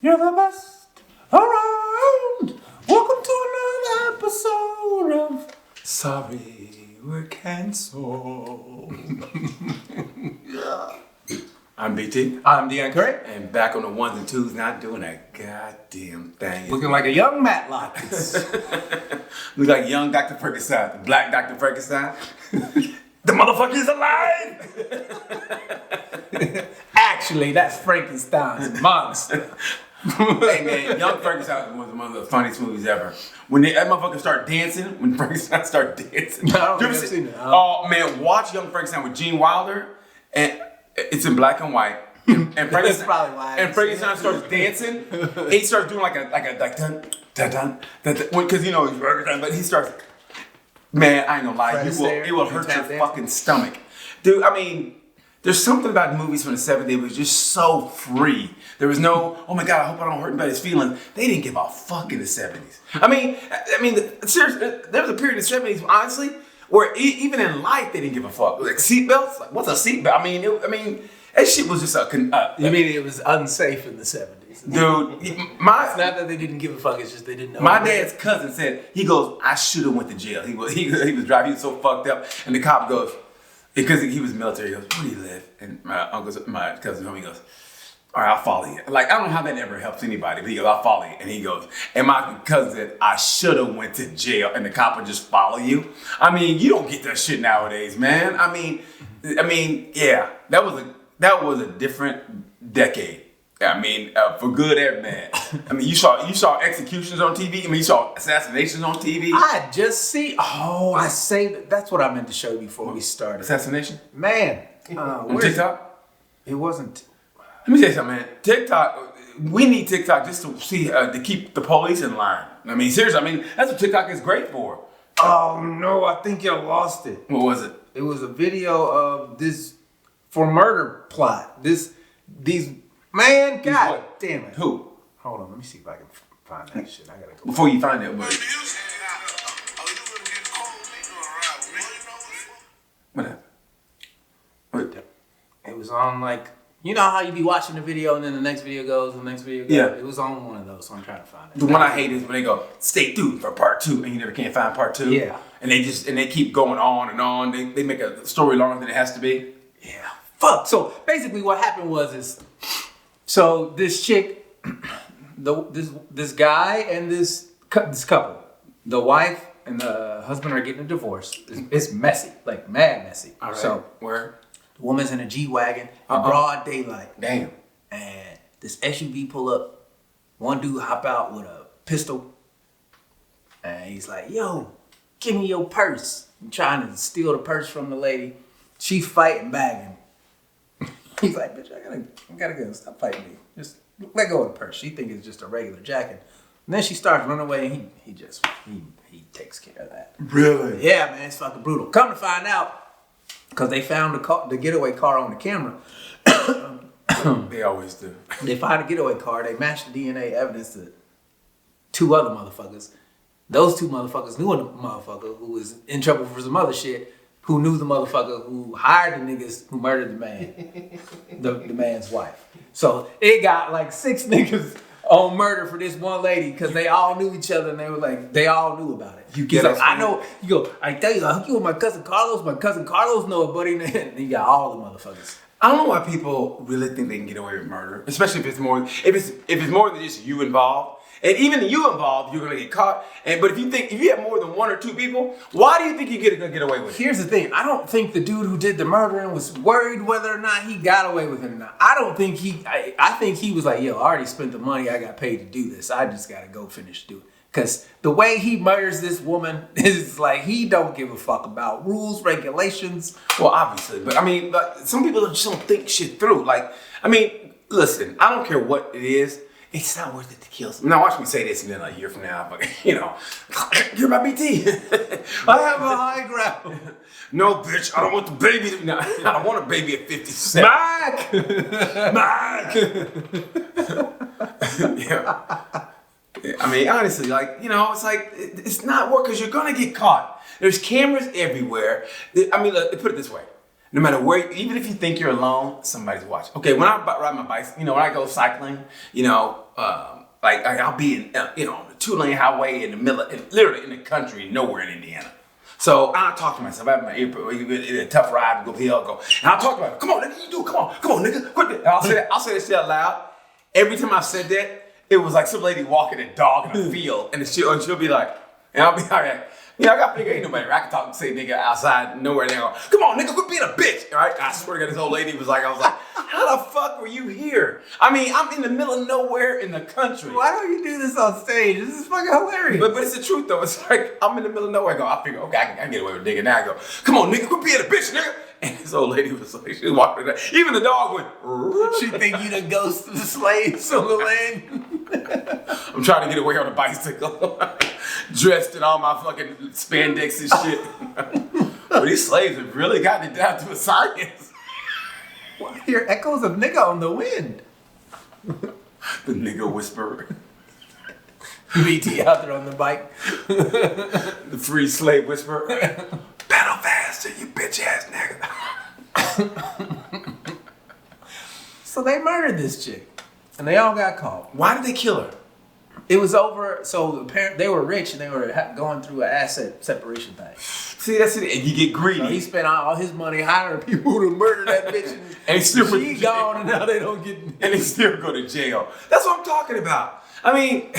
You're the best around. Welcome to another episode of Sorry We're Cancelled. I'm BT. I'm Deon Curry. And back on the ones and twos, not doing a goddamn thing. Looking like a young Matlock. Look like young Dr. Ferguson, the black Dr. Ferguson. The motherfucker's alive! Actually, that's Frankenstein's monster. Hey man, Young Ferguson was one of the funniest movies ever. When that motherfucker start dancing, when Ferguson start dancing. No, I don't think I've seen it. Oh man, watch Young Ferguson with Gene Wilder, and it's in black and white. And Ferguson, probably why. And Ferguson starts dancing. And he starts doing like dun dun dun because you know he's Ferguson, but he starts. Man, I ain't gonna lie, it will hurt your fucking stomach, dude. I mean. There's something about movies from the 70s that was just so free. There was no, oh my God, I hope I don't hurt anybody's feelings. They didn't give a fuck in the 70s. I mean, seriously, there was a period in the 70s, honestly, where even in life they didn't give a fuck. Like seatbelts, like what's a seatbelt? I mean, that shit was just you mean it was unsafe in the 70s? Dude, it's not that they didn't give a fuck. It's just they didn't know. My dad's cousin said he goes, I should have went to jail. He was driving, he was so fucked up, and the cop goes. Because he was military, he goes, where do you live? And my cousin homie goes, all right, I'll follow you. Like, I don't know how that ever helps anybody, but he goes, I'll follow you. And he goes, and my cousin said, I should have went to jail, and the cop would just follow you. I mean, you don't get that shit nowadays, man. I mean, yeah, that was a different decade. I mean, for good and bad. I mean, you saw executions on TV. I mean, you saw assassinations on TV. I just see. Oh, I say that's what I meant to show you before we started. Assassination, man. On TikTok. It wasn't. Let me tell you something, man. TikTok. We need TikTok just to see to keep the police in line. I mean, seriously. I mean, that's what TikTok is great for. Oh no, I think you lost it. What was it? It was a video of this for murder plot. These. Man, God damn it. Who? Hold on, let me see if I can find that shit. I gotta go. Before you find it, what happened? It was on like, you know how you be watching the video and then the next video goes, the next video goes? Yeah. It was on one of those, so I'm trying to find it. The one I hate is when they go, stay tuned for part 2, and you never can find part 2. Yeah. And they keep going on and on. They make a story longer than it has to be. Yeah. Fuck. So basically what happened was so this chick, this guy and this couple, the wife and the husband are getting a divorce. It's messy, like mad messy. All right. So where the woman's in a G-Wagon in broad daylight. Damn. And this SUV pull up. One dude hop out with a pistol, and he's like, "Yo, give me your purse." I'm trying to steal the purse from the lady. She's fighting back. He's like, bitch, I gotta go. Stop fighting me. Just let go of the purse. She think it's just a regular jacket. And then she starts running away, and he takes care of that. Really? Yeah, man, it's fucking brutal. Come to find out, because they found the getaway car on the camera. They always do. They find a getaway car. They matched the DNA evidence to 2 other motherfuckers. Those 2 motherfuckers knew a motherfucker who was in trouble for some other shit. Who knew the motherfucker who hired the niggas who murdered the man, the man's wife. So it got like 6 niggas on murder for this one lady because they all knew each other and they were like, they all knew about it. You get like, I know, you go, I tell you, I hook you with my cousin Carlos. My cousin Carlos know a buddy. And you got all the motherfuckers. I don't know why people really think they can get away with murder, especially if it's more than just you involved. And even you involved, you're gonna get caught. But if you have more than 1 or 2 people, why do you think you're gonna get away with it? Here's the thing. I don't think the dude who did the murdering was worried whether or not he got away with it or not. I think he was like, yo, I already spent the money I got paid to do this. I just gotta go finish doing it. Because the way he murders this woman is like, he don't give a fuck about rules, regulations. Well, obviously. But I mean, some people just don't think shit through. Like, I mean, listen, I don't care what it is. It's not worth it to kill someone. Now watch me say this and then a year from now, but you're my BT. I have a high ground. No, bitch, I don't want the baby. No, I don't want a baby at 57. Mac! Yeah. I mean, honestly, it's like, it's not work because you're going to get caught. There's cameras everywhere. I mean, look, put it this way. No matter where, even if you think you're alone, somebody's watching. Okay, when I ride my bike, when I go cycling, like I'll be in, on the 2-lane highway in the middle, literally in the country, nowhere in Indiana. So I'll talk to myself. I have my ear, a tough ride, go hill, go, and I'll talk to myself. Come on, nigga, you do it. Come on, nigga, quit it. I'll say that shit out loud. Every time I said that, it was like some lady walking a dog in a field, and she'll be like, and I'll be all right. I got to figure ain't nobody. I can talk and say nigga outside, nowhere. They go, come on, nigga, quit being a bitch. All right? I swear to God, this old lady was like, I was like, how the fuck were you here? I mean, I'm in the middle of nowhere in the country. Why don't you do this on stage? This is fucking hilarious. But it's the truth though. It's like I'm in the middle of nowhere. I figure, okay, I can get away with nigga. Now I go, come on, nigga, quit being a bitch, nigga. And this old lady was like, she was walking there. Even the dog went. She think you the ghost of the slaves on the land. I'm trying to get away on a bicycle, dressed in all my fucking spandex and shit. But these slaves have really gotten it down to a science. Well, I hear echoes of nigga on the wind. The nigga whisperer. BT out there on the bike. The free slave whisperer. Pedal faster, you bitch ass nigga. So they murdered this chick. And they all got caught. Why did they kill her? It was over, so they were rich and they were going through an asset separation thing. See, that's it. And you get greedy. So he spent all his money hiring people to murder that bitch. And she gone and now they don't get... And they still go to jail. That's what I'm talking about. I mean...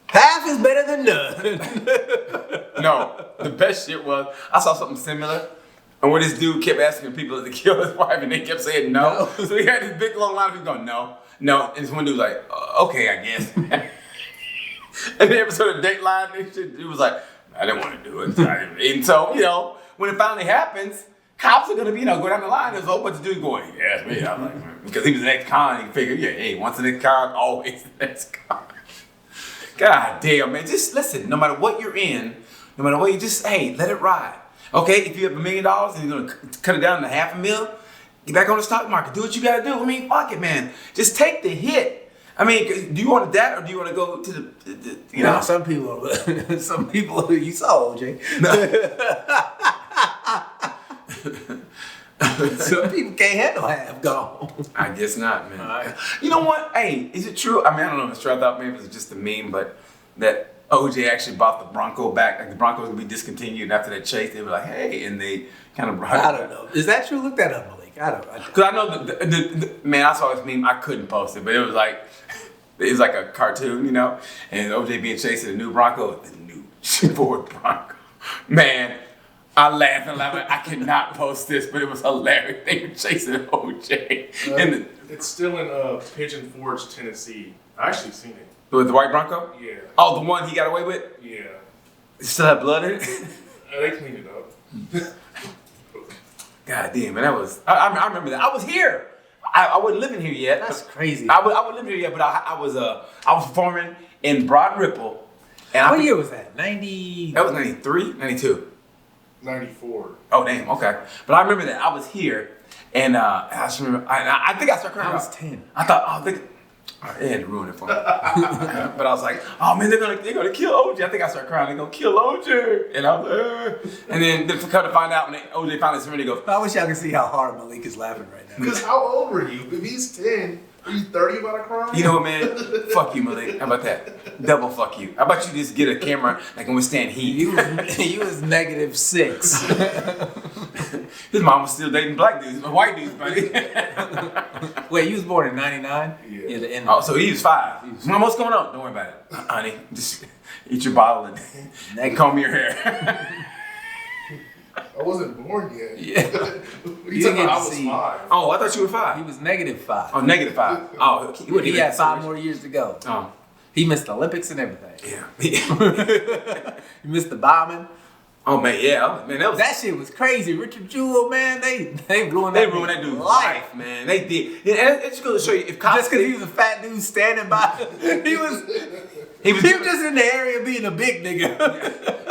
Half is better than none. No, the best shit was, I saw something similar. And where this dude kept asking people to kill his wife and they kept saying no. So he had this big long line of people going, no. And this one dude was like, okay, I guess. And the episode of Dateline and shit, he was like, I didn't want to do it. And so, when it finally happens, cops are going to be, go down the line. There's a whole bunch of dudes going, yeah, it's me. I'm like, because he was an ex-con, he figured, yeah, hey, once an ex-con, always an ex-con. God damn, man. Just listen, no matter what you're in, no matter what, you just, hey, let it ride. Okay, if you have $1 million and you're going to cut it down to $500,000, get back on the stock market. Do what you got to do. I mean, fuck it, man. Just take the hit. I mean, do you want that or do you want to go to the you know? Some people, you saw OJ. Some people can't handle half gone. I guess not, man. Right. You know what? Hey, is it true? I mean, I don't know if it's true. I thought maybe it was just a meme, but that OJ actually bought the Bronco back. Like the Bronco was going to be discontinued, and after that chase, they were like, hey, and they kind of brought it I don't know. Is that true? Look that up, Malik. I don't know. Because I know, man, I saw this meme. I couldn't post it, but it was like a cartoon, and OJ being chased in a new Bronco, the new Ford Bronco. Man, I laughed and laughed. I cannot post this, but it was hilarious. They were chasing OJ. It's still in Pigeon Forge, Tennessee. I actually seen it. With the white Bronco? Yeah. Oh, the one he got away with? Yeah. It still have blood in it? They cleaned it up. God damn, man, that was... I remember that. I was here. I wasn't living here yet. That's crazy. I wasn't living here yet, but I was performing in Broad Ripple. And what year was that? 90... That was 93, 92. 94. Oh, damn, okay. But I remember that. I was here, and I just remember... I think I started crying. I was 10. I thought, they had to ruin it for me. But I was like, oh man, they're gonna kill OJ. I think I started crying. They're gonna kill OJ. And I was like, and then to come to find out when OJ finally surrendered, he goes, I wish y'all could see how hard Malik is laughing right now. Because how old were you? If he's 10, are you 30 about a crime? you know what, man? Fuck you, Malik. How about that? Double fuck you. How about you just get a camera that can withstand heat? You was -6. His mom was still dating black dudes, white dudes, buddy. Wait, you was born in 99? Yeah. Oh, so he was 5. Mom, what's going on? Don't worry about it. Honey, just eat your bottle and comb your hair. I wasn't born yet. Yeah. You talking about I was 5. Oh, I thought you were 5. He was -5. Oh, -5. Oh, He had 5 more years to go. Oh. He missed the Olympics and everything. Yeah. He missed the bombing. Oh man, yeah, man, That shit was crazy. Richard Jewell, man, they ruined they that ruined that dude's life, man. They did. And it's going to show you if cops just because he was a fat dude standing by, he was just in the area being a big nigga.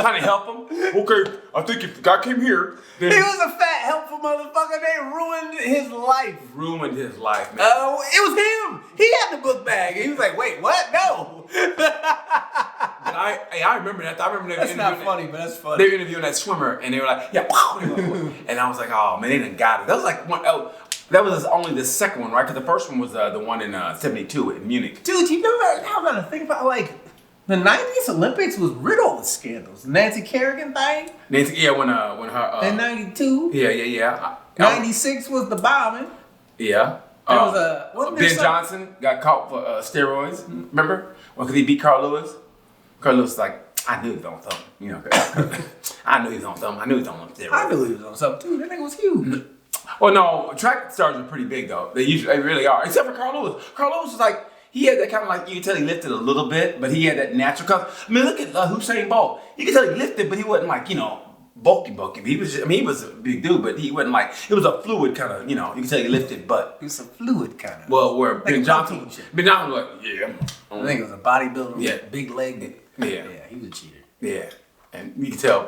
trying to help him. Okay, I think if the guy came here, then He was a fat, helpful motherfucker. They ruined his life. ruined his life, man. Oh, it was him. He had the book bag. He was like, wait, what? No. But I remember that. I remember That's not funny, but that's funny. They were interviewing that swimmer, and they were like, yeah, and I was like, oh man, they done got it. That was like one. Oh, that was only the second one, right? Because the first one was the one in '72 in Munich. Dude, you know, now I'm gonna think about like the '90s Olympics was riddled with scandals. Nancy Kerrigan thing. Nancy, yeah, when her In '92. yeah. '96 was the bombing. Yeah. There was a wasn't there Ben Johnson got caught for steroids. Remember? Well, because he beat Carl Lewis. Carl Lewis was like, I knew he was on something. You know, I knew he was on something. I knew he was on steroids. I knew he was on something too. That nigga was huge. Well, no, track stars are pretty big though. They really are. Except for Carl Lewis. Carl Lewis was like, he had that kind of like, you can tell he lifted a little bit, but he had that natural color. I mean, look at Usain Bolt. You can tell he lifted, but he wasn't like, you know, bulky. He was just, I mean, he was a big dude, but he wasn't like, it was a fluid kind of, you know, you can tell he lifted, but. It was a fluid kind of. Well, where like Ben Johnson was like, yeah. I think it was a bodybuilder with Yeah. a big leg. Yeah, he was a cheater. Yeah. And you can tell,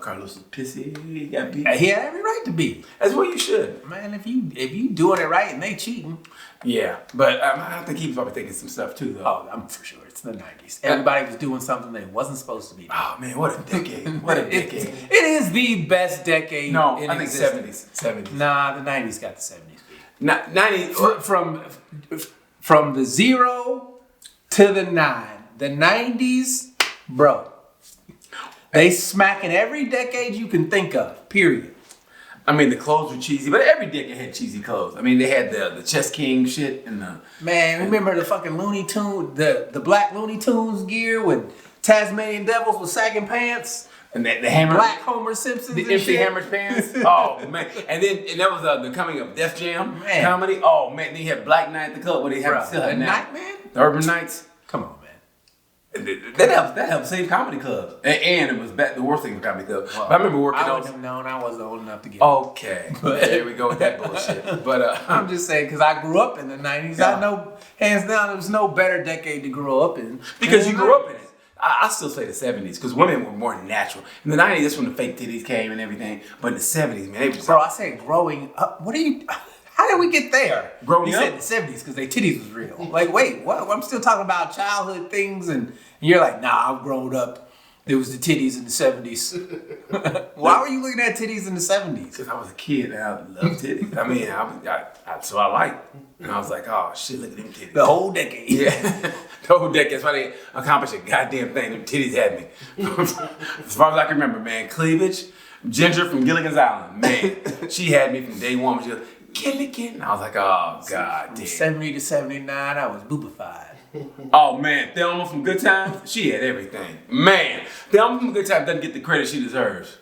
Carlos was pissy. He got beat. He had every right to be. That's what you should. Man, if you doing it right and they cheating. Yeah, but I think he was probably thinking some stuff too, though. Oh, I'm for sure. It's the '90s. Everybody was doing something they wasn't supposed to be doing. Oh man, what a decade! What a decade! It is the best decade. No, in I think existence. '70s. Nah, the '90s got the '70s beat. '90s From the 0 to the 9. The '90s, bro. They smacking every decade you can think of. Period. I mean, the clothes were cheesy, but every decade had cheesy clothes. I mean, they had the Chess King shit and the. Man, remember the fucking Looney Tunes, the black Looney Tunes gear with Tasmanian Devils with sagging pants? And the hammer. Black Homer Simpsons The and empty shit. hammer pants. Oh man! And that was the coming of Def Jam comedy. Oh man! Then you had Black Night at the Club, where they still had the Night Man? The Urban Nights. Come on, man. That helped save comedy clubs, and it was the worst thing for comedy clubs. Well, but I remember working I on. wouldn't have known. I wasn't old enough to get. Okay, there we go with that bullshit. But I'm just saying because I grew up in the '90s. Yeah. I know hands down there was no better decade to grow up in. because you grew up in it. I still say the '70s because women were more natural. In the '90s, that's when the fake titties came and everything. But in the '70s, man, they were. Bro, I said growing up. What are you? How did we get there? Growing you up? said the '70s because their titties was real. Like, wait, what? I'm still talking about childhood things, and you're like, nah, I've grown up. There was the titties in the '70s. Why were you looking at titties in the '70s? Because I was a kid and I loved titties. I mean, so I liked. And I was like, oh shit, look at them titties. The whole decade. Yeah, the whole decade. That's why they accomplished a goddamn thing. Them titties had me. As far as I can remember, man. Cleavage, Ginger from Gilligan's Island, man. She had me from day one. She goes, Gilligan. And I was like, oh god damn. 70 to 79, I was boobified. Oh man, Thelma from Good Times, she had everything. Man, Thelma from Good Times doesn't get the credit she deserves.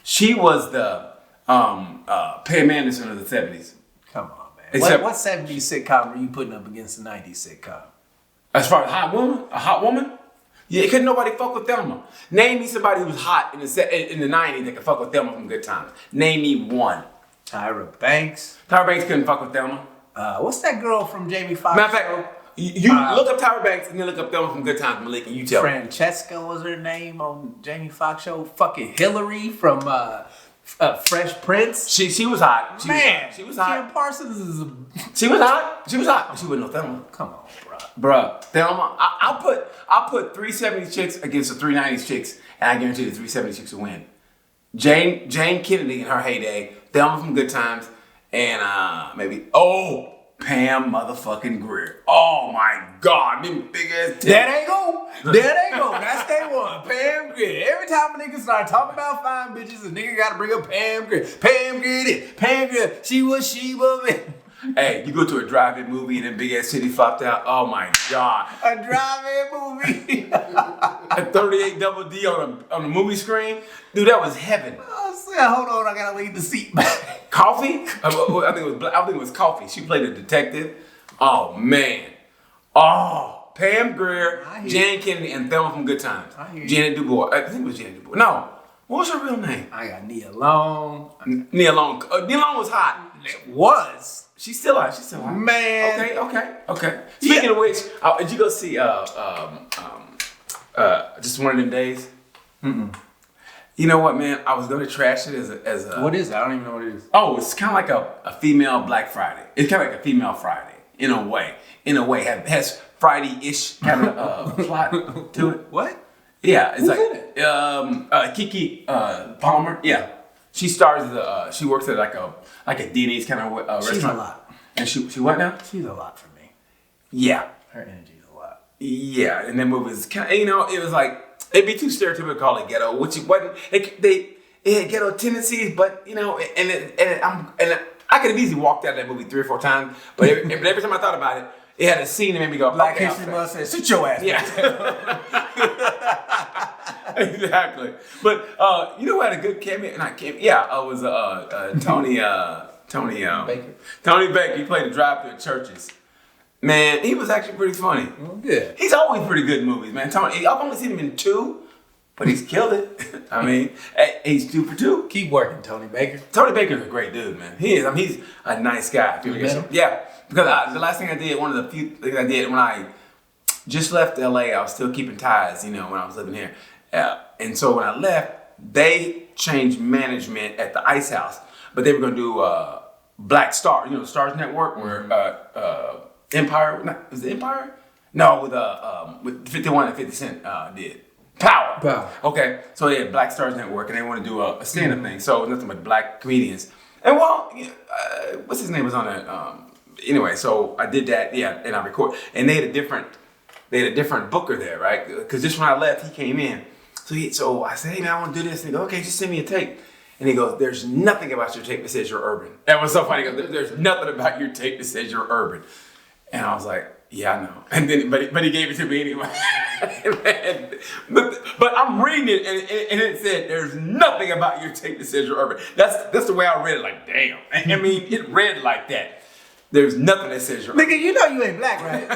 She was the Pam Anderson of the '70s. Come on, man. Except- What 70s sitcom are you putting up against the 90s sitcom? As far as a hot woman, yeah, couldn't nobody fuck with Thelma. Name me somebody who was hot in the '90s that could fuck with Thelma from Good Times. Name me one. Tyra Banks. Tyra Banks couldn't fuck with Thelma. What's that girl from Jamie Foxx? Matter of fact, you look up Tyra Banks and then look up Thelma from Good Times, Malik, and you tell me. Francesca was her name on Jamie Foxx show. Fucking Hillary from Fresh Prince. She was hot. She was hot. Kim Parsons is a... She was hot. She was hot. But she wasn't no Thelma. Come on, bro. Bruh, Thelma, I'll put 370s chicks against the 390s chicks, and I guarantee the 370s chicks will win. Jane Kennedy in her heyday, Thelma from Good Times, and maybe Pam motherfucking Grier. Oh my God, them big ass titties. There they go. That's day one. Pam Grier. Every time a nigga start talking about fine bitches, a nigga gotta bring up Pam Grier. Pam Grier did. Pam Grier. She was man. Hey, you go to a drive-in movie and them big ass titties flopped out. Oh my God. A drive-in movie. A 38 double D on the movie screen, dude, that was heaven. Oh, hold on, I gotta leave the seat back. Coffee? I think it was Coffee. She played a detective. Oh man. Oh, Pam Grier, Jane Kennedy, and Thelma from Good Times. Janet DuBois. I think it was Janet DuBois. No. What was her real name? I got Nia Long. Nia Long. Nia Long was hot. Was. She's still hot. Man. Okay. Speaking of which, did you go see Just One of Them Days? Mm-mm. You know what, man? I was gonna trash it as a. What is it? I don't even know what it is. Oh, it's kind of like a female Black Friday. It's kind of like a female Friday in a way. Has Friday-ish kind of plot to it. What? Yeah, it's Who's like in it? Kiki Palmer. Yeah, she stars as she works at like a Denny's kind of restaurant. She's a lot. And she what now? She's a lot for me. Yeah. Her energy's a lot. Yeah, and that movie was kind of, it was like, it'd be too stereotypical to call it ghetto, which it wasn't. It had ghetto tendencies, but and I could have easily walked out of that movie 3 or 4 times, but every time I thought about it, it had a scene that made me go, Black okay, History Month says, sit your ass. Yeah. Exactly. But you know who had a good cameo? Not cameo. Yeah, it was Tony Baker. Tony Baker. He played the drive-thru at churches. Man, he was actually pretty funny. Oh, good. He's always pretty good in movies, man. Tony, I've only seen him in 2, but he's killed it. I mean, he's 2 for 2. Keep working, Tony Baker. Tony Baker's a great dude, man. He is. I mean, he's a nice guy. You met him? Yeah, because the last thing I did, one of the few things I did when I just left LA, I was still keeping ties, when I was living here. And so when I left, they changed management at the Ice House, but they were going to do Black Star, the Stars Network, where Empire, was it Empire? No, with 51 and 50 Cent did. Power. Okay, so they had Black Stars Network, and they want to do a stand-up thing. So nothing but black comedians. And what's his name was on that? Anyway, so I did that, and I record. And they had a different booker there, right? Because just when I left, he came in. So I said, hey man, I want to do this. And he goes, okay, just send me a tape. And he goes, there's nothing about your tape that says you're urban. That was so funny. He goes, there's nothing about your tape that says you're urban. And I was like, yeah, I know. And then, but he gave it to me anyway. but I'm reading it, and it said, "There's nothing about your tape that says you're urban." That's the way I read it. Like, damn. I mean, it read like that. There's nothing that says you're urban. Nigga, you know you ain't black, right?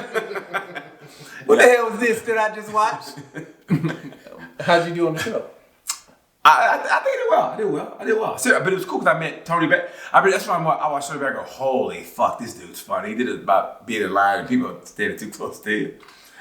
What the hell was this that I just watched? How'd you do on the show? I think I did well. Seriously, but it was cool because I met Tony Beck. I mean, that's why I watched Tony Beck and go, holy fuck, this dude's funny. He did it about being in line and people standing too close to him.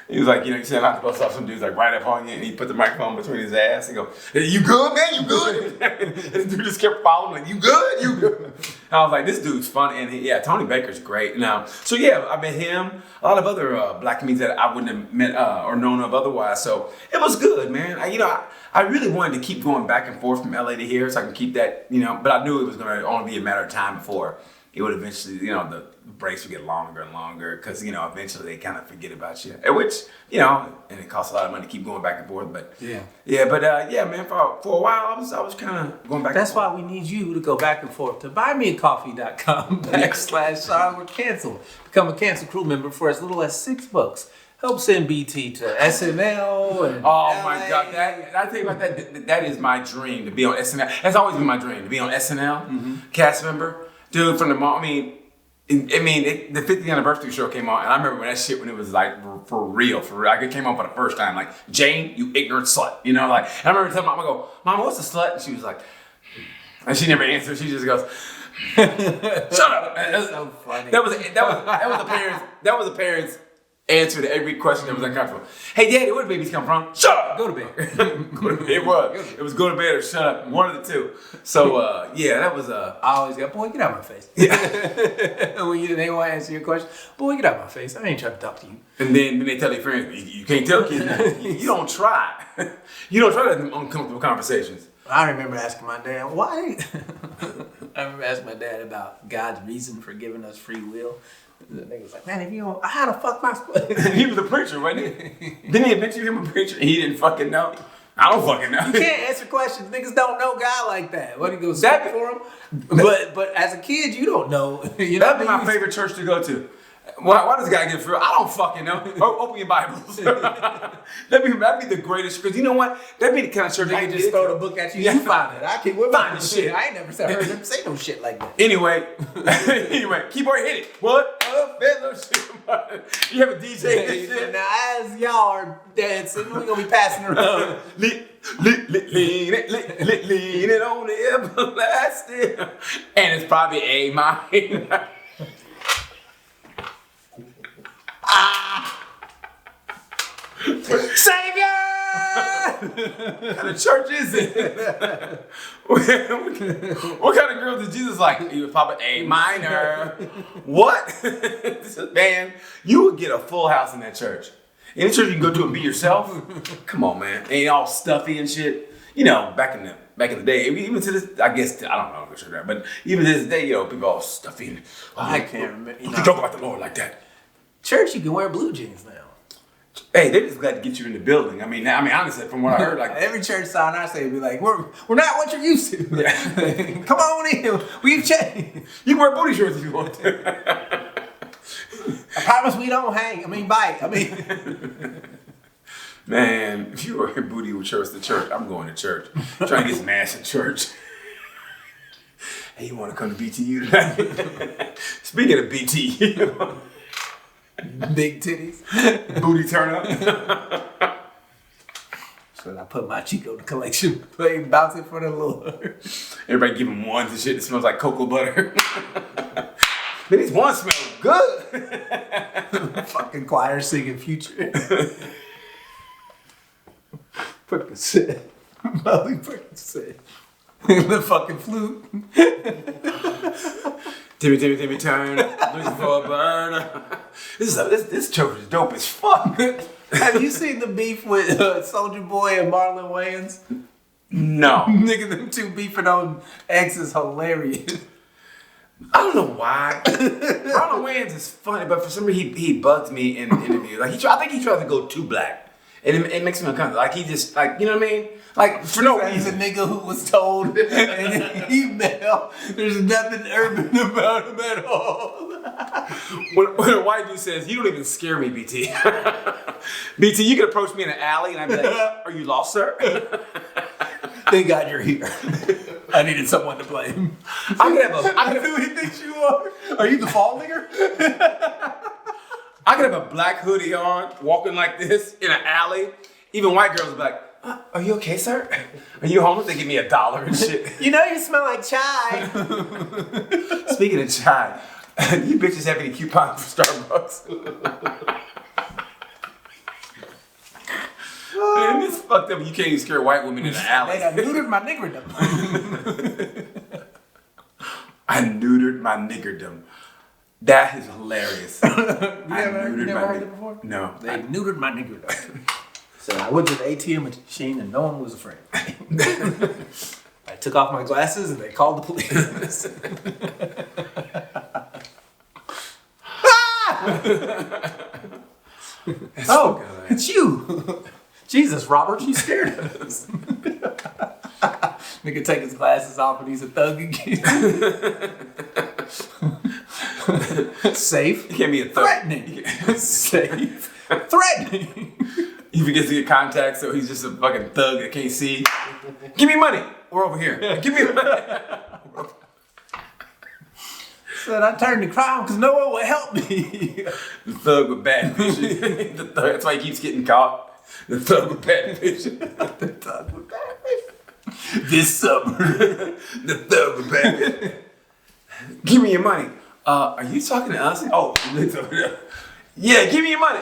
He was like, you said not to go stop, some dude's like right up on you, and he put the microphone between his ass and go, hey, you good, man? You good? And the dude just kept following, like, you good? You good? And I was like, this dude's funny. And Tony Baker's great. Now, so I met him, a lot of other black comedians that I wouldn't have met or known of otherwise. So it was good, man. I really wanted to keep going back and forth from LA to here so I can keep that, but I knew it was going to only be a matter of time before it would eventually, the breaks would get longer and longer because, eventually they kind of forget about you. Which, and it costs a lot of money to keep going back and forth. But man, for a while I was kind of going back That's and forth. why we need you to go back and forth to buymeacoffee.com/Sean. We're canceled. Become a cancel crew member for as little as $6. Help send BT to SNL and oh my God, I tell you about that. That is my dream to be on SNL. That's always been my dream to be on SNL, cast member, dude. From the moment, the 50th anniversary show came on, and I remember when it was like for real. Like it came on for the first time. Like, Jane, you ignorant slut, and I remember telling Mom, I go, Mom, what's a slut? And she was like, and she never answered. She just goes, shut up. That's so funny. That was the parents' answer to every question that was uncomfortable. Hey, Daddy, where do babies come from? Shut up. Go to bed. Go to bed. It was go to bed or shut up. One of the two. So that was I always go, boy, get out of my face. Yeah. When they want to answer your question, boy, get out of my face. I ain't trying to talk to you. And then they tell their friends, you can't tell kids that. You don't try. You don't try to have uncomfortable conversations. I remember asking my dad, why? I remember asking my dad about God's reason for giving us free will. The nigga was like, man, if you don't, how the fuck am I supposed He was a preacher, wasn't he? Didn't he eventually become a preacher? He didn't fucking know. I don't fucking know. You can't answer questions. Niggas don't know God like that. What, he goes speak for him? But as a kid, you don't know. That'd be my favorite church to go to. Why does God get free? I don't fucking know. Open your Bibles. that'd be the greatest. Because you know what? That'd be the kind of church I can just throw the book at you. Yeah. You find it. I can't find the shit. I ain't never heard them say no shit like that. Anyway, keyboard hit it. What a fellowship. You have a DJ and shit. Now, as y'all are dancing, we're going to be passing around. Lean it on the everlasting. And it's probably a minor. Savior! What kind of church is it? What kind of girl did Jesus like? He was probably A minor. What? Man, you would get a full house in that church. Any church you can go to and be yourself? Come on, man. Ain't all stuffy and shit. You know, back in the day, even to this, I guess, I don't know, but even to this day, you know, people all stuffy and I can't remember. you talk about the Lord like that. Church, you can wear blue jeans now. Hey, they're just glad to get you in the building. I mean, honestly, from what I heard, like every church sign I say be like, we're not what you're used to. Come on in, we've changed. You can wear booty shorts if you want to. I promise we don't bite. Man, if you wear booty shorts to church, I'm going to church. I'm trying to get some ass at church. Hey, you want to come to BTU tonight? Speaking of BTU. Big titties. Booty turn up. So I put my Chico in the collection, playing bouncing for the Lord. Everybody give him ones and shit that smells like cocoa butter. Man, these ones smell good. Fucking choir singing Future. Percocet. Molly Percocet. The fucking flute. Timmy, turn. Looking for a burner. This church is dope as fuck. Have you seen the beef with Soulja Boy and Marlon Wayans? No. Nigga, them two beefing on X is hilarious. I don't know why. Marlon Wayans is funny, but for some reason he bugged me in the interview. Like I think he tried to go too black. And it makes me uncomfortable. Like he just you know what I mean? Like for no reason. He's a nigga who was told in an email there's nothing urban about him at all. When a white dude says, "You don't even scare me, BT." BT, you could approach me in an alley and I'd be like, "Are you lost, sir?" Thank God you're here. I needed someone to blame. I could have Who he thinks you are? Are you the fall nigger? I could have a black hoodie on, walking like this in an alley. Even white girls would be like, "Are you okay, sir? Are you homeless?" They give me $1 and shit. You know you smell like chai. Speaking of chai, you bitches have any coupons for Starbucks? Man, this fucked up. You can't even scare white women in the alley. They done neutered my niggerdom. I neutered my niggerdom. That is hilarious. You never heard it before? No. They neutered my niggerdom. So I went to the ATM machine and no one was afraid. I took off my glasses and they called the police. Oh, it's you. Jesus, Robert, you scared us. Nigga take his glasses off and he's a thug again. Safe. You can't be a thug. Threatening. Safe. Threatening. He forgets to get contacts, so he's just a fucking thug that can't see. Give me money. We're over here. Give me money. Said I turned to crime because no one would help me. The thug with bad vision. That's why he keeps getting caught. The thug with bad vision. The thug with bad vision. This summer. The thug with bad vision. Give me your money. Are you talking to us? Oh, he looks over there. Yeah, give me your money.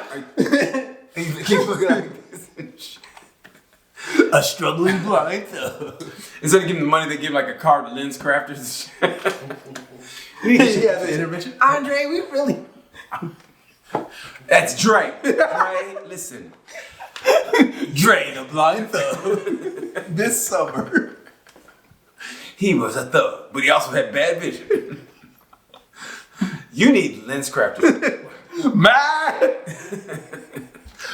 He keeps looking like this. A struggling blind thug. Instead of giving the money, they give like a card to lens crafters. Yeah, the intervention. Andre, we really. That's Dre. Dre, listen. Dre, the blind thug. This summer. He was a thug, but he also had bad vision. You need lens crafters. Mad.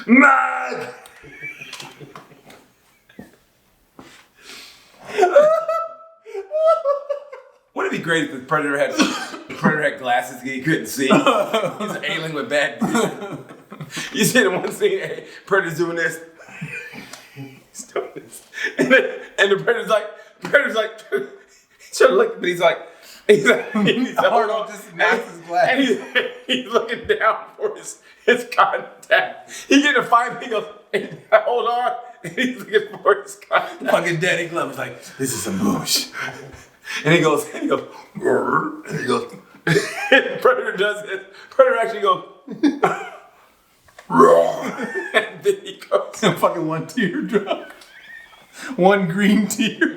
Mad. Wouldn't it be great if the Predator had glasses he couldn't see? He's an alien with bad vision. You see in one scene, Predator's doing this. He's doing this. And the Predator's like, he's trying to look, but he's Hold on, just knock his glass. And he's looking down for his contact. He getting a fight, he goes, hold on. And he's looking for his contact. Fucking Daddy Glover's like, this is some bush. And he goes, and he goes, Predator does this. Predator actually goes, and then he goes. And fucking one teardrop. One green tear.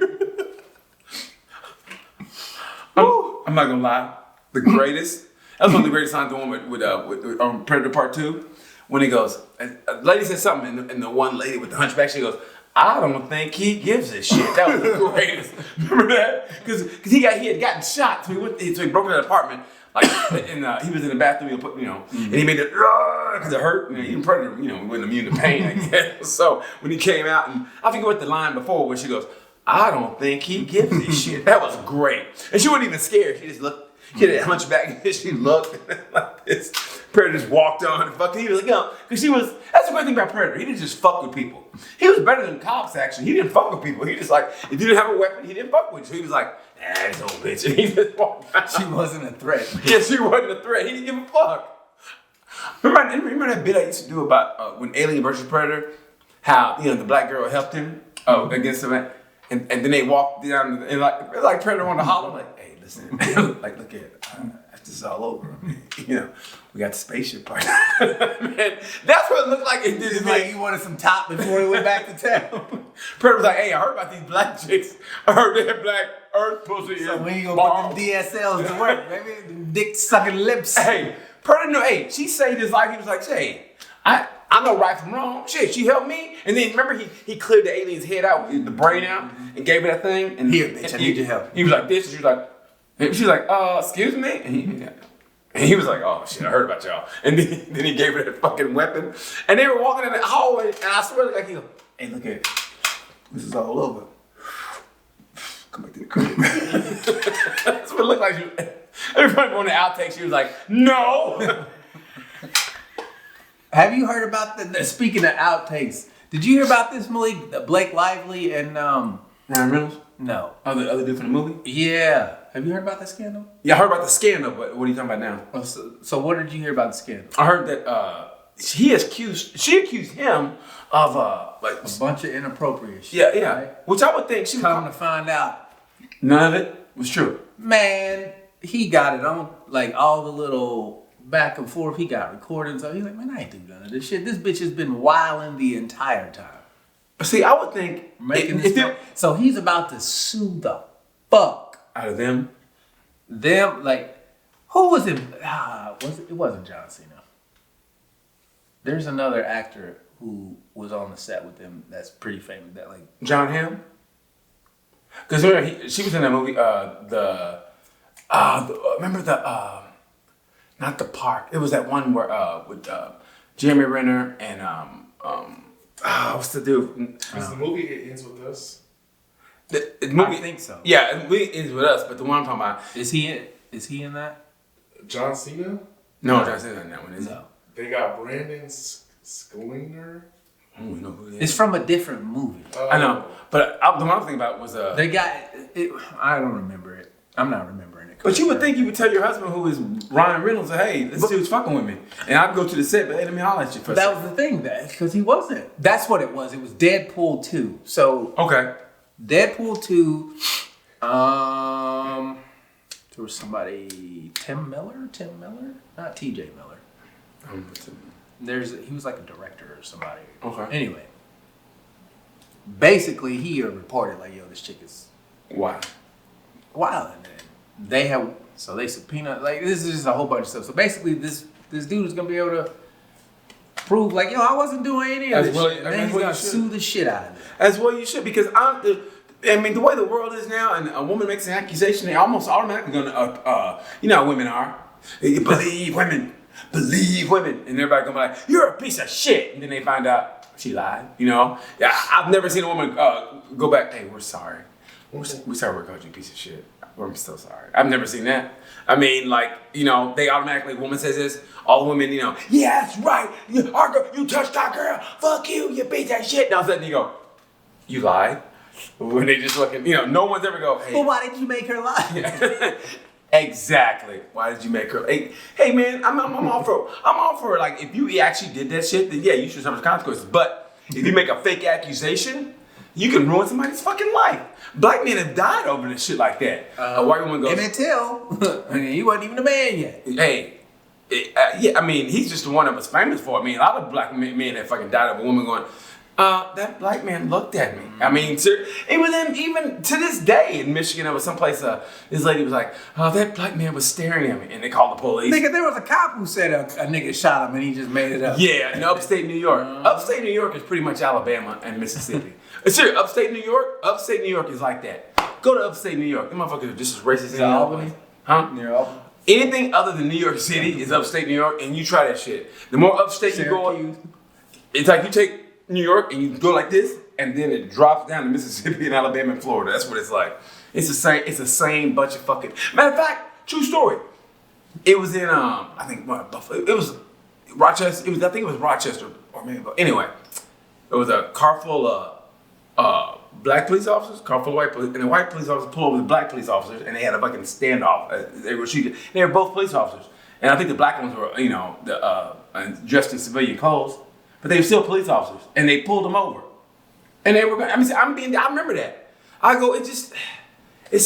I'm not gonna lie. The greatest. That was one of the greatest times. The one with Predator Part 2, when he goes, a lady said something, and the one lady with the hunchback, she goes, I don't think he gives a shit. That was the greatest. Remember that? Because he had gotten shot, so he broke into an apartment. Like, and he was in the bathroom, and he made it because it hurt. Even Predator, he wasn't immune to pain, I guess. So when he came out, and I forget what the line before where she goes, I don't think he gives a shit. That was great, and she wasn't even scared. She just looked. She had that hunchback, and she looked like this. Predator just walked on and fucking. He was like, because that's the great thing about Predator. He didn't just fuck with people. He was better than cops, actually. He didn't fuck with people. He just like, if you didn't have a weapon, he didn't fuck with you. So he was like, this old bitch. And he just walked out. She wasn't a threat. Yeah, she wasn't a threat. He didn't give a fuck. Remember that bit I used to do about when Alien versus Predator? How, the black girl helped him against him. And then they walked down, and like Predator wanted to holler, like, hey, listen, like, look at it. After this is all over, we got the spaceship part. Man, that's what it looked like it did to me. Like he wanted some top before he went back to town. Predator was like, hey, I heard about these black chicks. I heard they had black earth pussy. So when you gonna put them DSLs to work, baby? Them dick sucking lips. Hey, Predator knew, hey, she saved his life. He was like, hey, I know right from wrong. Shit, she helped me. And then remember he cleared the alien's head out, the brain out, and gave her that thing. And here, bitch, I need your help. He was like this, and she was like, excuse me? And he was like, oh shit, I heard about y'all. And then he gave her that fucking weapon. And they were walking in the hallway, and I swear, like, he goes, hey, look at it. This is all over. Come back to the crib. That's what it looked like. Everybody on the outtakes, she was like, no. Have you heard about speaking of outtakes, did you hear about this, Malik? Blake Lively and Ryan Reynolds? No. Other dude from the movie? Yeah. Have you heard about that scandal? Yeah, I heard about the scandal, but what are you talking about now? Oh, so what did you hear about the scandal? I heard that she accused him of like a bunch of inappropriate shit. Yeah. Right? Which I would think she come to find out, none of it was true. Man, he got it on like all the little back and forth. He got recordings. So he's like, man, I ain't doing none of this shit. This bitch has been wilding the entire time. See, I would think so he's about to sue the fuck out of them. Like, who was it? It wasn't John Cena. There's another actor who was on the set with them that's pretty famous. That like John Hamm. Because remember, she was in that movie. Remember not The Park. It was that one where with Jeremy Renner and what's the dude? Is the movie It Ends With Us? The movie, I think so. Yeah, it really ends with us. But the one I'm talking about is he in that? John Cena? No, John Cena's in that one. Is no. They got Brandon Skleiner. I don't know who it is. It's from a different movie. I know, but the one I'm thinking about was they got it. I don't remember it. I'm not remembering it. But you would think you would tell your husband, who is Ryan Reynolds, hey, this dude's fucking with me, and I'd go to the set, but hey, let me holler at you first. That was the thing, because he wasn't. That's what it was. It was Deadpool 2. So okay, Deadpool 2. There was somebody, Tim Miller, not T.J. Miller. He was like a director or somebody. Okay. Anyway, basically he reported like, yo, this chick is wild. And they subpoena, like, this is just a whole bunch of stuff. So basically this dude is gonna be able to prove like, yo, I wasn't doing any of this shit. And then he's gonna sue the shit out of it. As well you should, because I mean, the way the world is now, and a woman makes an accusation, they almost automatically gonna, you know how women are. You believe women, and everybody gonna be like, you're a piece of shit, and then they find out she lied. Yeah, I've never seen a woman go back. Hey, we're sorry. We're sorry we called you a piece of shit. I'm so sorry. I've never seen that. I mean, like, they automatically, a woman says this, all the women, yeah, that's right. Our girl, you touched our girl. Fuck you piece of shit. And all of a sudden you go, you lied. When they just looking, no one's ever go, hey. Well, why did you make her lie? Exactly. Why did you make her? Hey man, I'm all for like, if you actually did that shit, then yeah, you should suffer the consequences. But if you make a fake accusation, you can ruin somebody's fucking life. Black men have died over this shit like that. A white woman goes, Emmett Till, he wasn't even a man yet. Hey, yeah, I mean, he's just the one that was famous for it. I mean, a lot of black men that fucking died of a woman going, That black man looked at me. I mean, it was even to this day in Michigan. There was someplace. This lady was like, "Oh, that black man was staring at me," and they called the police. Nigga, there was a cop who said a nigga shot him and he just made it up. Yeah, in upstate New York. Upstate New York is pretty much Alabama and Mississippi. Seriously, upstate New York is like that. Go to upstate New York. The motherfuckers are just as racist as Albany? Huh? Near Albany. Anything other than New York City is upstate New York, and you try that shit. The more upstate you go, it's like you take New York and you go like this, and then it drops down to Mississippi and Alabama and Florida. That's what it's like. It's the same. It's the same bunch of fucking. Matter of fact, true story. It was in I think Buffalo. It was Rochester. I think it was Rochester or maybe. Anyway, it was a car full of black police officers, car full of white police, and the white police officers pulled over the black police officers, and they had a fucking standoff. They were shooting. They were both police officers, and I think the black ones were, dressed in civilian clothes. But they were still police officers, and they pulled them over, and they were. I remember that. I go, it's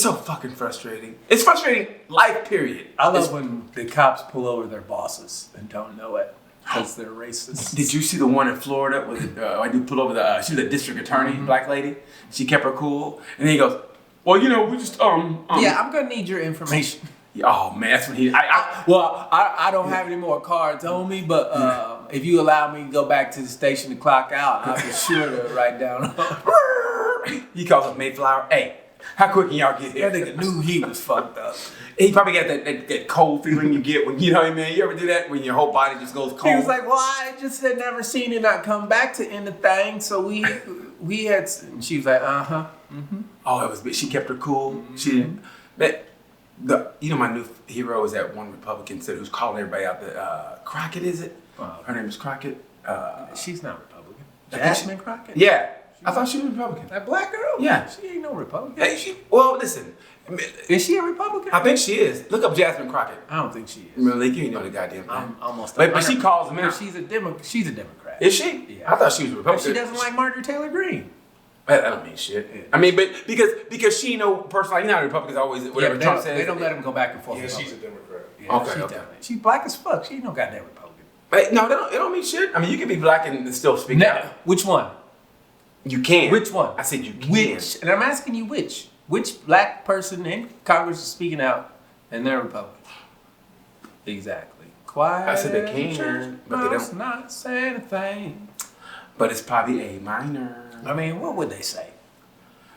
so fucking frustrating. It's frustrating. Life period. I love when the cops pull over their bosses and don't know it because they're racist. Did you see the one in Florida where I do pull over she was a district attorney, black lady. She kept her cool, and then he goes, "Well, we just Yeah, I'm gonna need your information." Oh man, that's when he. I don't have any more cards on me, but if you allow me to go back to the station to clock out, I'll be sure to write down. He calls up Mayflower. Hey, how quick can y'all get here? That nigga knew he was fucked up. He probably got that cold feeling you get when, you know what I mean? You ever do that when your whole body just goes cold? He was like, "Well, I just had never seen it not come back to anything, so we had." And she was like, Oh, it was. She kept her cool. She didn't. My new hero is that one Republican who's calling everybody out. The Crockett, is it? Her name is Crockett. She's not Republican. Jasmine Crockett? Yeah. I thought she was Republican. That black girl? Yeah. She ain't no Republican. Hey, listen. Is she a Republican? I think she is. Look up Jasmine Crockett. I don't think she is. Malik, you ain't know the goddamn thing. I'm almost. But she calls them out. She's a Democrat. Is she? Yeah. I thought she was a Republican. But she doesn't like Marjorie Taylor Greene. That don't mean shit. Yeah. I mean, but because she know personally, you know how Republicans always whatever Trump says. They don't let him go back and forth. Yeah, she's a Democrat. Yeah, okay. She's black as fuck. She ain't no goddamn Republican. But no, it don't mean shit. I mean, you can be black and still speak out. Which one? You can. Which one? I said you can. Which? And I'm asking you which? Which black person in Congress is speaking out and they're Republican? Exactly. Quiet. I said they can, but they don't. Not say anything. But it's probably A minor. I mean, what would they say?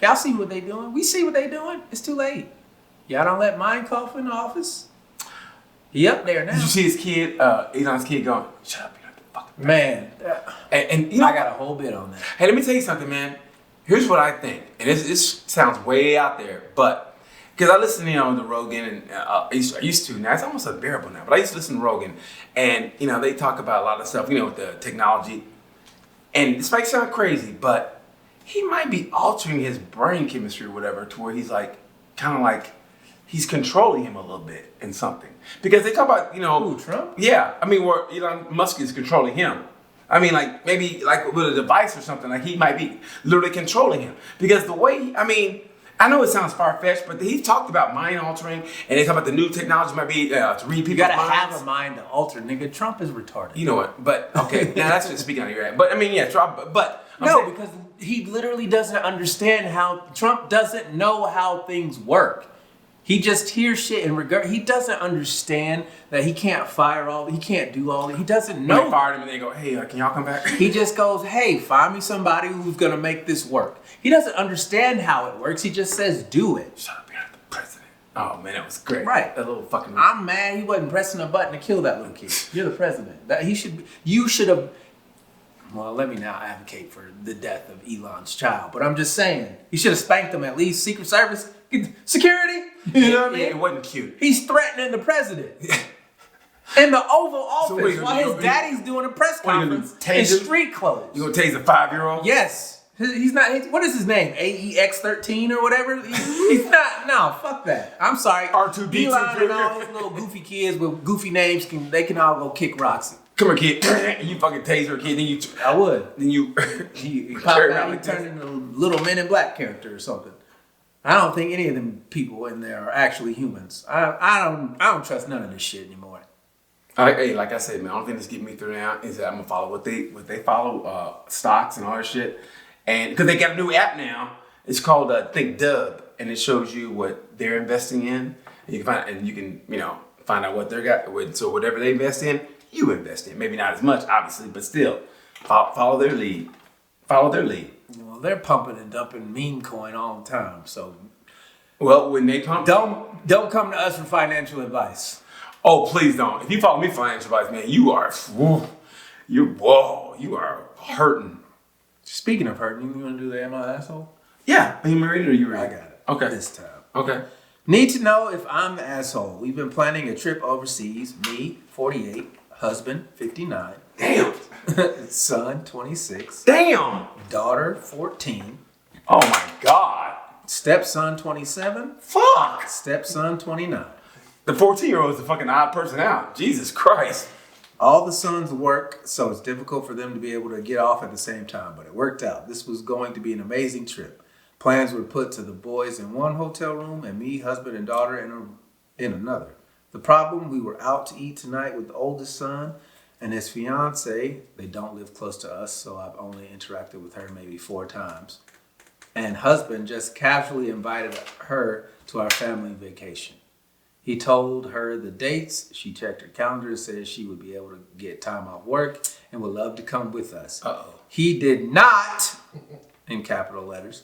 Y'all see what they doing? We see what they doing. It's too late. Y'all don't let Minecraft in the office. He up there now. Did you see his kid, Elon's kid going, "Shut up, you're not the fucking man." And you know, I got a whole bit on that. Hey, let me tell you something, man. Here's what I think, and this sounds way out there, but because I listen, to Rogan, and I used to. Now it's almost unbearable now, but I used to listen to Rogan, and they talk about a lot of stuff, with the technology, and this might sound crazy, but he might be altering his brain chemistry or whatever to where he's like, kind of like, he's controlling him a little bit in something. Because they talk about, Who, Trump? Yeah, I mean, where Elon Musk is controlling him. I mean, like, maybe like with a device or something, like he might be literally controlling him. Because the way, I know it sounds far-fetched, but he's talked about mind altering, and they talk about the new technology might be to read people's minds. You gotta have a mind to alter, nigga. Trump is retarded. You know what? But, okay, now that's just speaking on your ass. But, I mean, yeah, Trump, but... because he literally doesn't understand Trump doesn't know how things work. He just hears shit in regard. He doesn't understand that he can't he can't do all that. He doesn't know. When they fired him and they go, "Hey, can y'all come back?" He just goes, "Hey, find me somebody who's gonna make this work." He doesn't understand how it works. He just says, "Do it." Shut up, you're not the president. Oh man, that was great. Right. That little fucking. I'm mad he wasn't pressing a button to kill that little kid. You're the president. You should have. Well, let me now advocate for the death of Elon's child. But I'm just saying, you should have spanked him at least. Secret Service, security. You know what I mean? It wasn't cute. He's threatening the president. In the Oval Office So while his daddy's doing a press conference in street clothes. You gonna tase a 5-year-old? Yes. He's not, what is his name? AEX13 or whatever? He's not, no, fuck that. I'm sorry. R2D2 Elon and all his little goofy kids with goofy names, they can all go kick rocks. Come here, kid. You fucking taser a kid, then you... I would. Then you... He popped out, he turned into a little Men in Black character or something. I don't think any of them people in there are actually humans. I don't trust none of this shit anymore. Like I said, man, the only thing that's getting me through now is that I'm gonna follow what they follow, stocks and all that shit, and because they got a new app now, it's called Think Dub, and it shows you what they're investing in, and you can find out what they got. So whatever they invest in, you invest in. Maybe not as much, obviously, but still, follow their lead. Follow their lead. Well, they're pumping and dumping meme coin all the time, so Well, when they pump, don't come to us for financial advice. oh, please don't. If you follow me for financial advice, man, you are hurting. Speaking of hurting, you want to do the Am I Asshole? Yeah, are you married or you ready? I got it. Okay. This time. Okay. Need to know if I'm the asshole. We've been planning a trip overseas. Me, 48, husband, 59, Damn. son, 26, Damn. daughter, 14, Oh my God. stepson, 27, Fuck. stepson, 29. The 14-year-old is the fucking odd person out. Jesus Christ. All the sons work, so it's difficult for them to be able to get off at the same time, but it worked out. This was going to be an amazing trip. Plans were put to the boys in one hotel room and me, husband, and daughter in another. The problem, we were out to eat tonight with the oldest son and his fiance. They don't live close to us, so I've only interacted with her maybe 4 times. And husband just casually invited her to our family vacation. He told her the dates. She checked her calendar and said she would be able to get time off work and would love to come with us. Uh-oh. He did not, in capital letters,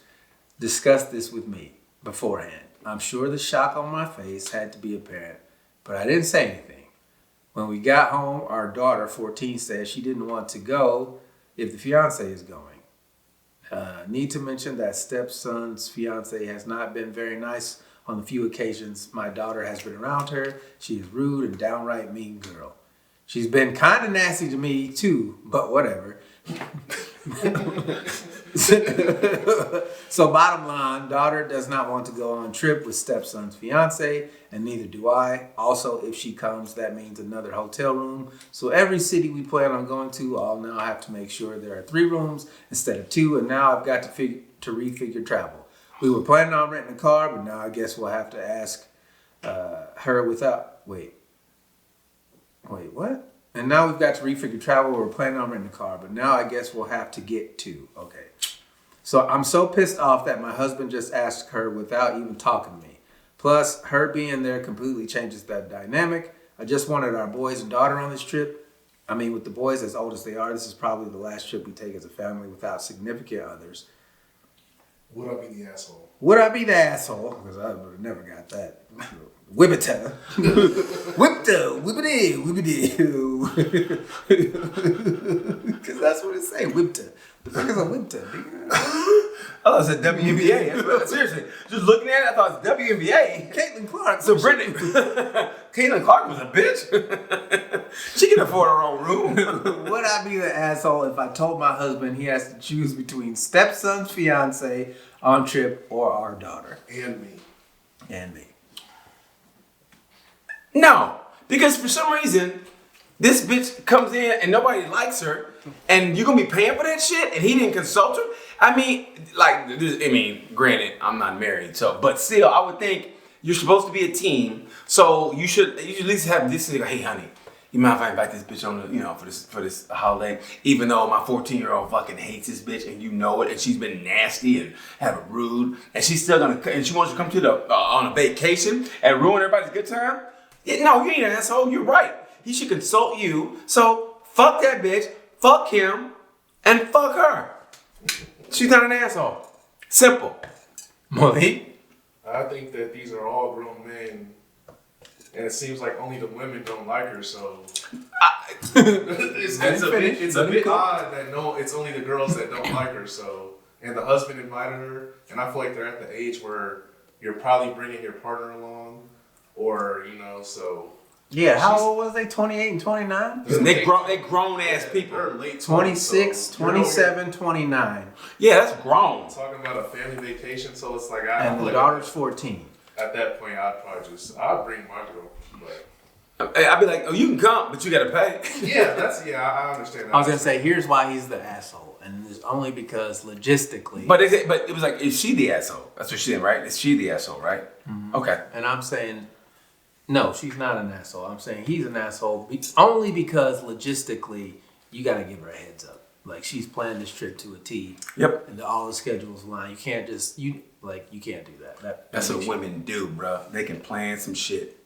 discuss this with me beforehand. I'm sure the shock on my face had to be apparent, but I didn't say anything. When we got home, our daughter, 14, said she didn't want to go if the fiance is going. Need to mention that stepson's fiance has not been very nice on the few occasions my daughter has been around her. She is rude and downright mean girl. She's been kind of nasty to me too, but whatever. So bottom line, daughter does not want to go on a trip with stepson's fiance, and neither do I. Also, if she comes, that means another hotel room. So every city we plan on going to, I'll now have to make sure there are 3 rooms instead of 2, and now I've got to refigure travel. We were planning on renting a car, but now I guess we'll have to ask her without... Wait, what? And now we've got to refigure travel. We're planning on renting a car, but now I guess we'll have to get 2. Okay. So I'm so pissed off that my husband just asked her without even talking to me. Plus, her being there completely changes that dynamic. I just wanted our boys and daughter on this trip. I mean, with the boys as old as they are, this is probably the last trip we take as a family without significant others. Would I be the asshole? Would I be the asshole? Because I would have never got that. Whippita. Whippita. Whippity. Whippity. Because that's what it say. Whippita. The fuck is a whippita? I thought it said WNBA. Seriously, just looking at it, I thought it was WNBA. Caitlin Clark. So Brittany, Caitlin Clark was a bitch. She can afford her own room. Would I be the asshole if I told my husband he has to choose between stepson's fiance on trip or our daughter? And me. And me. No, because for some reason, this bitch comes in and nobody likes her, and you're gonna be paying for that shit, and he didn't consult her. I mean, granted, I'm not married, but still, I would think you're supposed to be a team, so you should at least have this. Hey, honey, you mind if I invite this bitch on the, for this holiday? Even though my 14-year-old fucking hates this bitch, and you know it, and she's been nasty and have a rude, and she's still gonna, and she wants to come to the on a vacation and ruin everybody's good time. Yeah, no, you ain't an asshole. You're right. He should consult you. So fuck that bitch, fuck him, and fuck her. She's not an asshole. Simple. Malik? I think that these are all grown men, and it seems like only the women don't like her. So it's a bit odd that it's only the girls that don't like her. So, and the husband invited her, and I feel like they're at the age where you're probably bringing your partner along, or so. Yeah, how old was they? 28 and 29? They grown ass people. They're late 26, 20s, 27, 29. Yeah, that's grown. I'm talking about a family vacation, so it's like and the daughter's 14. At that point, I'd bring my girl. But I'd be like, oh, you can come, but you gotta pay. I understand that. I was gonna say, here's why he's the asshole, and it's only because logistically. But it was like, is she the asshole? That's what she said, right? Is she the asshole, right? Mm-hmm. Okay. And I'm saying, No, she's not an asshole. I'm saying he's an asshole only because logistically, you got to give her a heads up. Like, she's planned this trip to a T. Yep. And all the schedules line. You can't just you can't do that. That's what women do, bro. They can plan some shit.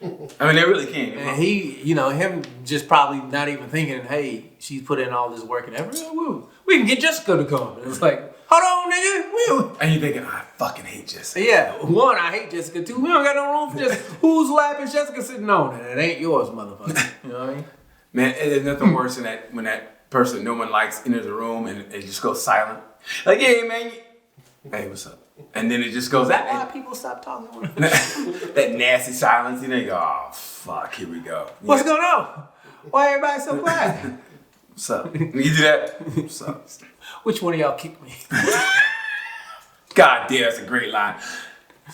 I mean, they really can. And him just probably not even thinking, hey, she's put in all this work and everything. We can get Jessica to come. And it's like, hold on, nigga. And you're thinking, I fucking hate Jessica. Yeah, one, I hate Jessica. Two, we don't got no room for Jessica. Whose lap is Jessica sitting on? And it ain't yours, motherfucker. You know what I mean? Man, there's nothing worse than that when that person no one likes enters the room and it just goes silent. Like, hey, man. Hey, what's up? And then it just goes out. Why people stop talking? That nasty silence. You know, you go, oh, fuck, here we go. What's going on? Why everybody so quiet? What's up? You do that? What's up? Which one of y'all kicked me? God damn, that's a great line.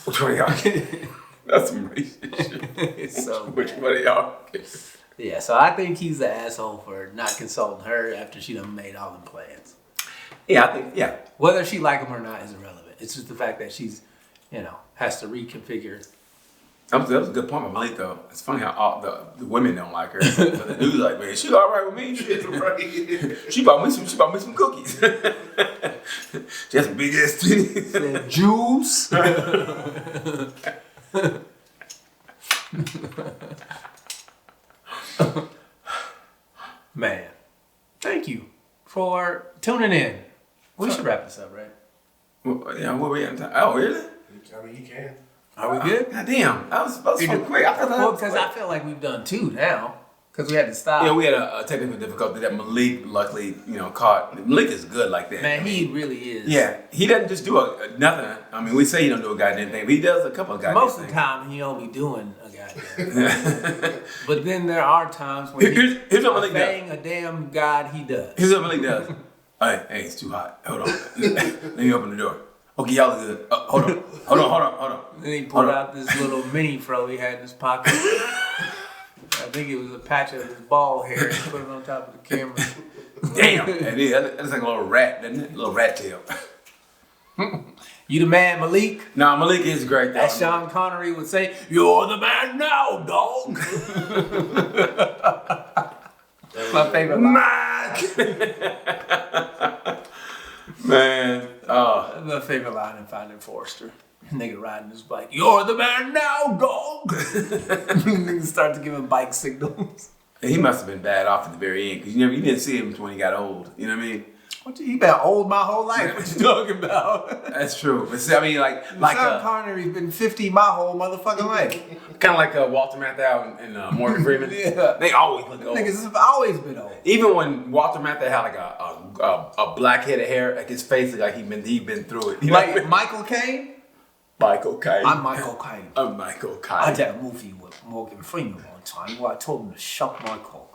Which one of y'all kicked me? That's some racist shit. So which one of y'all kicked me? Yeah, so I think he's the asshole for not consulting her after she done made all them plans. Yeah, I think, yeah. Whether she like him or not is irrelevant. It's just the fact that she's, has to reconfigure. That was a good point by Malik, though. It's funny how all the women don't like her. But the dude's like, man, she all right with me. She bought me some cookies. She has some big ass titties. Juice. Man, thank you for tuning in. We should wrap this up, right? Well, yeah, what we at? Oh, really? I mean, you can. Are we good? God damn, that was so quick. Because I feel like we've done 2 now. Because we had to stop. Yeah, we had a technical difficulty that Malik luckily, caught. Malik is good like that. Man, he really is. Yeah, he doesn't just do nothing. I mean, we say he don't do a goddamn thing, but he does a couple of goddamn things. Most of the time, he don't be doing a goddamn thing. But then there are times when here's what Malik obeying does. a damn God he does. Here's what Malik does. Hey, it's too hot. Hold on. Let me open the door. Okay, y'all are good. Hold on. Then he pulled out this little mini fro he had in his pocket. I think it was a patch of his bald hair. He put it on top of the camera. Damn. That's like a little rat, doesn't it? A little rat tail. You the man, Malik? Nah, Malik is great. As Sean Connery would say, you're the man now, dog. My favorite line. Man. My favorite line in Finding Forrester. Nigga riding his bike. You're the man now, dog. Nigga start to give him bike signals. He must have been bad off at the very end because you didn't see him when he got old. You know what I mean? He been old my whole life. What you talking about? That's true. But see, I mean, like Sean Connery's been 50 my whole motherfucking life. Kind of like Walter Matthau and Morgan Freeman. Yeah. They always look old. Niggas have always been old. Even when Walter Matthau had like a black head of hair, like his face looked like he'd been through it. You like know? Michael Caine? Michael Caine. I'm Michael Caine. I'm Michael Caine. I did a movie with Morgan Freeman one time where I told him to shut my car.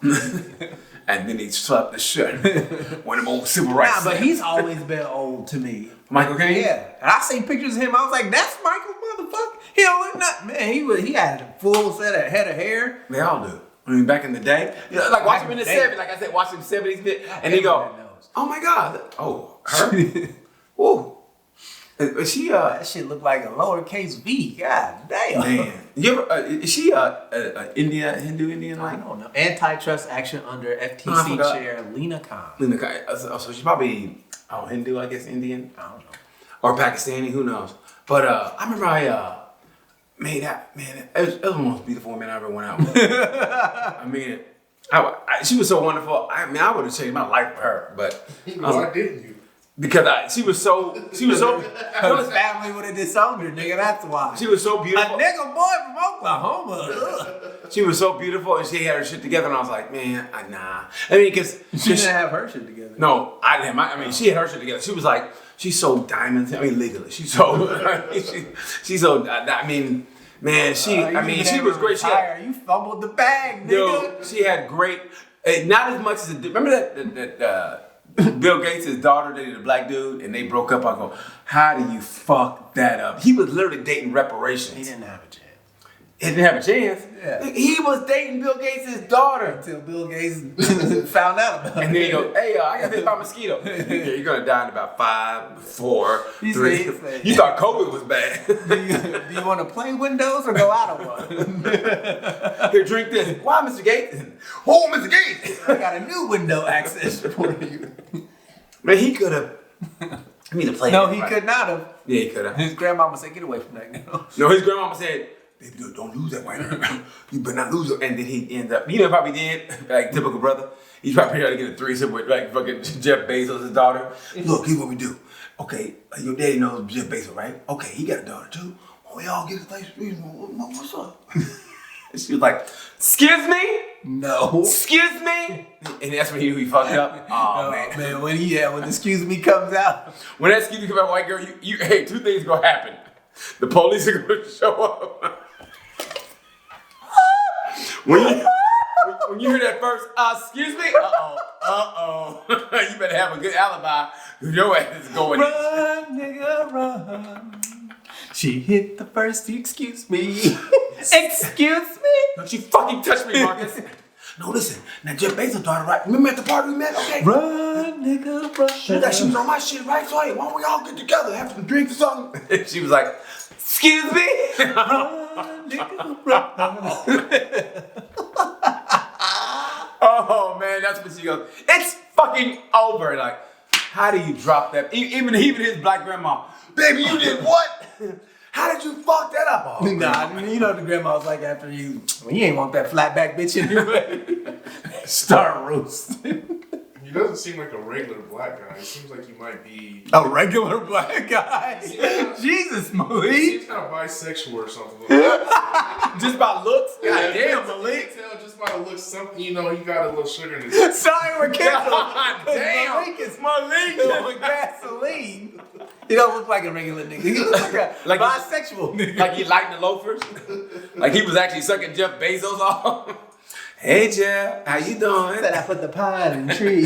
And then he slapped the shit. One of them old civil rights. Nah, but he's always been old to me. Michael Caine? Yeah. And I seen pictures of him. I was like, that's Michael motherfucker. He don't look nothing. Man, he had a full head of hair. They all do. I mean, back in the day. You know, like watch him in the 70s. Like I said, watch him in the 70s. And they go, oh my God. Oh, her? Whoa. Is she that shit look like a lowercase v. God damn. Man, you ever? Is she Hindu Indian? I Like don't know. Antitrust action under FTC chair Lena Khan. Lena Khan. So she's probably Hindu, I guess, Indian. I don't know. Or Pakistani, who knows? But I remember I made that man. It was the most beautiful woman I ever went out with. I mean, she was so wonderful. I mean, I would have changed my life for her, but Why didn't you? Because she was so. Her family would have disowned her, nigga. That's why. She was so A beautiful. nigga boy from Oklahoma. She was so beautiful, and she had her shit together, and I was like, man, nah. I mean, because She didn't have her shit together. No, I didn't. I mean, she had her shit together. She was like, she sold diamonds. I mean, legally, she's so. She's so. I mean, man, she. I mean, she was great. She had, you fumbled the bag, nigga. yo, she had great. Not as much as remember that Bill Gates' daughter dated a black dude, and they broke up. I go, how do you fuck that up? He was literally dating reparations. He didn't have a chance. He didn't have a chance. Yeah. He was dating Bill Gates' daughter. Until Bill Gates found out about it. And then he goes, hey, I got hit by a mosquito. Yeah, you're going to die in about 5, 4, He 3. said- You thought COVID was bad. Do you want to play Windows or go out of one? Here, drink this. Why, Mr. Gates? Oh, Mr. Gates. I got a new window access for you. Man, he could have. I mean, to play. No, he could not have. Yeah, he could have. His grandmama said, "Get away from that girl." No, his grandmama said, baby, don't lose that white girl. You better not lose her. And then he ends up, you know, probably did, like typical brother. He's probably trying to get a threesome with like fucking Jeff Bezos' daughter. Look, here's what we do. Okay, your daddy knows Jeff Bezos, right? Okay, he got a daughter too. Oh, we all get a nice threesome. What's up? She was like, excuse me? No. Excuse me? And that's when he knew he fucked up. Oh, No, man. when the excuse me comes out. When that excuse me comes out, white girl, hey, 2 things gonna happen. The police are gonna show up. When you hear that first, excuse me? Uh-oh. You better have a good alibi. Your ass is going. Run, nigga, run. She hit the first, excuse me. Excuse me? Don't you fucking touch me, Marcus. No, listen. Now, Jeff Bezos' daughter, right? Remember at the party we met? Okay. Run, nigga, run. She was on my shit, right? So, hey, why don't we all get together, have some drinks or something? She was like, excuse me? Run, nigga, run. Oh, man, that's when she goes, it's fucking over. Like, how do you drop that? Even his black grandma, baby, you did what? How did you fuck that up? Oh, Nah, you know what the grandma was like after you. Well, you ain't want that flat back bitch anyway. Start roasting. He doesn't seem like a regular black guy. He seems like he might be A regular black guy. Jesus, he's Malik. kind of bisexual or something. Just by looks? God damn, You Malik. can tell just by the looks, something he got a little sugar in his. Sorry, we're canceled. God damn. Malik is with gasoline. He don't look like a regular nigga. He looks like a Like- bisexual nigga. Like he liked the loafers? Like he was actually sucking Jeff Bezos off? Hey, Jeff, how you doing? Said I put the pine in the tree.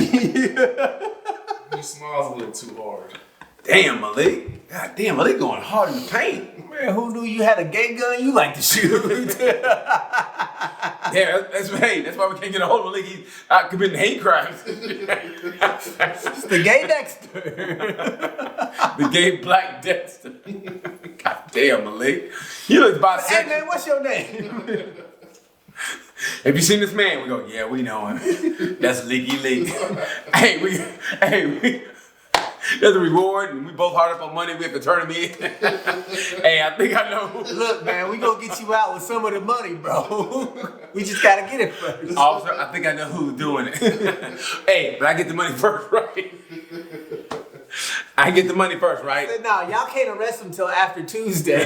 He smiles a little too hard. Damn, Malik. God damn, Malik going hard in the paint. Man, who knew you had a gay gun you like to shoot? Yeah, that's why we can't get a hold of Malik. He's out committing hate crimes. It's the gay Dexter. The gay black Dexter. God damn, Malik. You look bisexual. Hey man, what's your name? Have you seen this man? We go, yeah, we know him. That's Leaky Leak. Hey, there's a reward, and we both hard up on money. We have to turn him in. Hey, I think I know. Look, man, we gonna get you out with some of the money, bro. We just gotta get it first. Officer, I think I know who's doing it. Hey, but I get the money first, right? I get the money first, right? No, y'all can't arrest him till after Tuesday.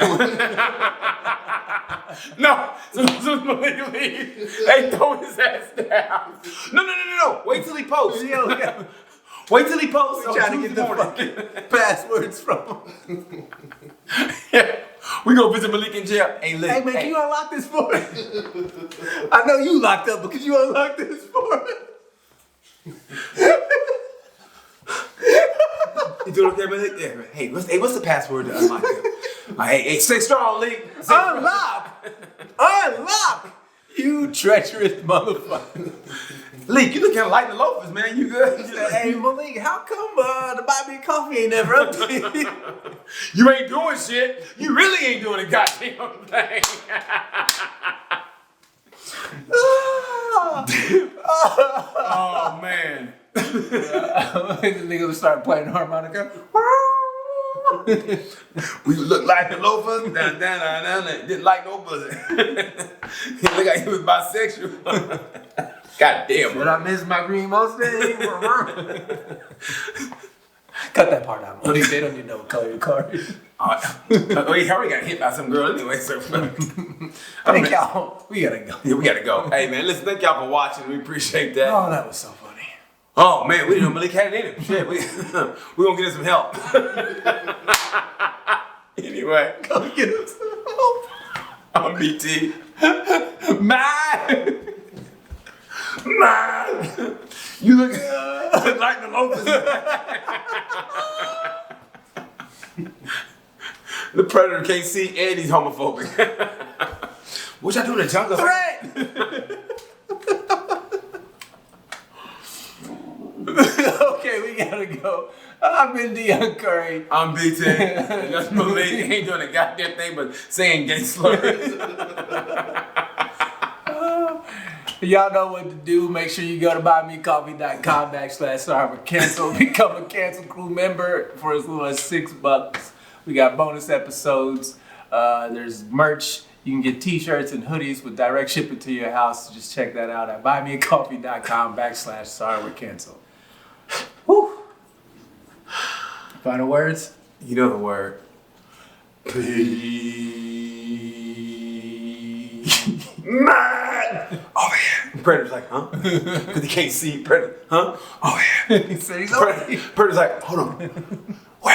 No, so Malik leave. Hey, throw his ass down. No. Wait till he posts. Yo, Wait till he posts. we trying to get the fucking passwords from him. Yeah, we go visit Malik in jail. Hey, look. Hey man, can you unlock this for me? I know you locked up, but could you unlock this for me? You doing okay, Malik? Yeah. Hey, what's the password to unlock it? Hey, stay strong, Malik. Unlock! Unlock! You treacherous motherfucker. Leak, you look kind of light in the loafers, man. You good? Hey Malik, how come the buy me coffee ain't never updated? You ain't doing shit. You really ain't doing a goddamn thing. Oh man. This nigga would start playing harmonica. We look like the loafers. Didn't like no pussy. He look like he was bisexual. God damn. Did I miss my green Mustang? Cut that part out. They don't need to know what color your car is. He already got hit by some girl anyway, so I think y'all, we gotta go. yeah, we gotta go. Hey man, listen, thank y'all for watching. We appreciate that. Oh, that was so funny. Oh man, we didn't know Malik had it in him. Shit, we gonna get him some help. Anyway, Go get him some help. I'm BT. Man, you look like the loafers. The predator can't see and he's homophobic. What y'all do in the jungle? Threat! Okay, we gotta go. I've been Deion Curry. I'm BT. That's my lady. Ain't doing a goddamn thing but saying gay slurs. Y'all know what to do. Make sure you go to buymeacoffee.com/cancel. Become a Cancel Crew member for as little as $6. We got bonus episodes. There's merch. You can get t-shirts and hoodies with direct shipping to your house. Just check that out at buymeacoffee.com/cancel. Whew. Final words? You know the word. Man! Over here. Predator's like, huh? Because he can't see Predator. Huh? Over here. He said he's over here. Predator's like, hold on. Where?